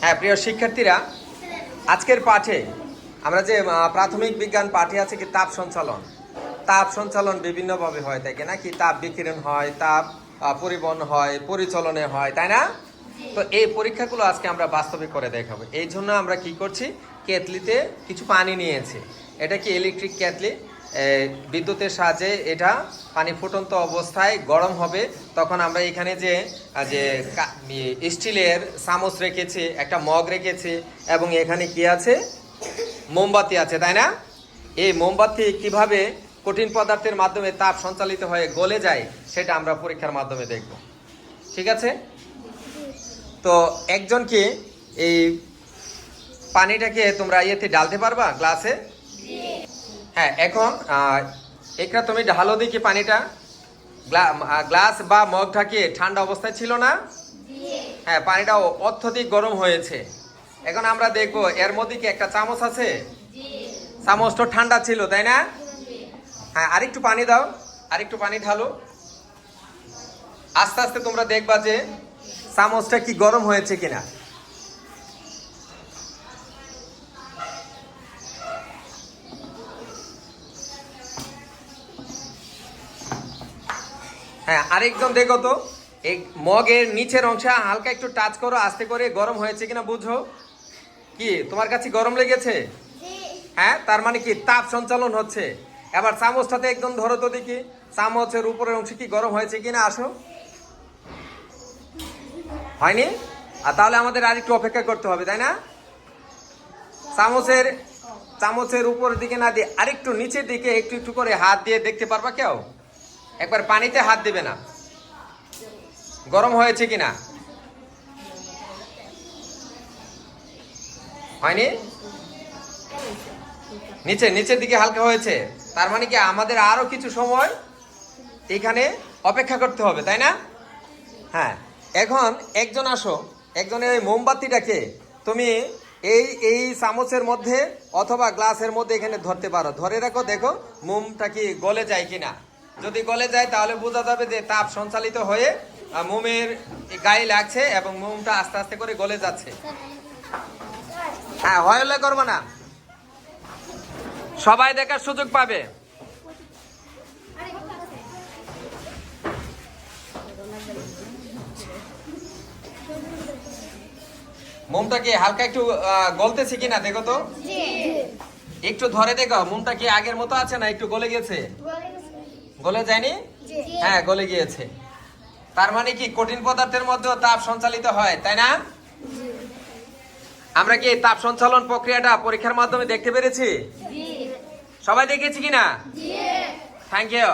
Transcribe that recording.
হ্যাঁ, প্রিয় শিক্ষার্থীরা, আজকের পাঠে আমরা যে প্রাথমিক বিজ্ঞান পাঠে আছে কি তাপ সঞ্চালন। তাপ সঞ্চালন বিভিন্নভাবে হয়, তাই কি না? কি তাপ বিকিরণ হয়, তাপ পরিবহন হয়, পরিচলনে হয়, তাই না? তো এই পরীক্ষাগুলো আজকে আমরা বাস্তবে করে দেখাবো। এই জন্য আমরা কি করছি, কেতলিতে কিছু পানি নিয়েছি। এটা কি ইলেকট্রিক কেতলি, বিদ্যুতের সাহায্যে এটা পানি ফুটন্ত অবস্থায় গরম হবে। তখন আমরা এখানে যে স্টিলের চামচ রেখেছি, একটা মগ রেখেছি, এবং এখানে কি আছে, মোমবাতি আছে, তাই না? এই মোমবাতি কিভাবে কঠিন পদার্থের মাধ্যমে তাপ সঞ্চালিত হয়ে গলে যায় সেটা আমরা পরীক্ষার মাধ্যমে দেখব। ঠিক আছে? তো একজনকে এই পানিটাকে তোমরা ইয়েতে ঢালতে পারবা গ্লাসে? হ্যাঁ, এখন একটা তুমি ঢালো দেখি পানিটা। গ্লাস বা মগটাকে ঠান্ডা অবস্থায় ছিল না? হ্যাঁ, পানিটা অত্যধিক গরম হয়েছে। এখন আমরা দেখবো এর মধ্যে কি একটা চামচ আছে? চামচটা ঠান্ডা ছিল, তাই না? হ্যাঁ, আরেকটু পানি দাও, আরেকটু পানি ঢালো। আস্তে আস্তে তোমরা দেখবা যে চামচটা কি গরম হয়েছে কিনা। হ্যাঁ, আরেকজন দেখো তো, এই মগের নিচের অংশে হালকা একটু টাচ করো, আস্তে করে গরম হয়েছে কিনা বুঝো। কি তোমার কাছে গরম লেগেছে? হ্যাঁ, তার মানে কি তাপ সঞ্চালন হচ্ছে। এবার চামচটাতে একদম ধরো তো দেখি, চামচের উপরের অংশ কি গরম হয়েছে কিনা। আসো, হয়নি? আর তাহলে আমাদের আরেকটু অপেক্ষা করতে হবে, তাই না? চামচের উপরের দিকে না দিয়ে আরেকটু নিচের দিকে একটু একটু করে হাত দিয়ে দেখতে পারবা কেউ? একবার পানিতে হাত দিবে না, গরম হয়েছে কিনা। হয়নি? নিচের দিকে হালকা হয়েছে। তার মানে কি আমাদের আরো কিছু সময় এখানে অপেক্ষা করতে হবে, তাই না? হ্যাঁ, এখন একজন আসো, একজনের ওই মোমবাতিটাকে তুমি এই চামচের মধ্যে অথবা গ্লাসের মধ্যে এখানে ধরতে পারো। ধরে রাখো, দেখো মোমটা কি গলে যায় কিনা। যদি গলে যায় তাহলে বোঝা যাবে যে তাপ সঞ্চালিত হয়ে মোমের গায়ে লাগছে এবং মোমটা আস্তে আস্তে করে গলে যাচ্ছে। হ্যাঁ, হয়লে করবো না, সবাই দেখার সুযোগ পাবে। মোমটা কি হালকা একটু গলতেছে কিনা দেখো তো, একটু ধরে দেখো মোমটা কি আগের মতো আছে না একটু গলে গেছে? গলে যায়নি? হ্যাঁ, গলে গিয়েছে। তার মানে কি কঠিন পদার্থের মধ্যেও তাপ সঞ্চালিত হয়, তাই না? আমরা কি তাপ সঞ্চালন প্রক্রিয়াটা পরীক্ষার মাধ্যমে দেখতে পেরেছি? সবাই দেখেছি কিনা? Thank you.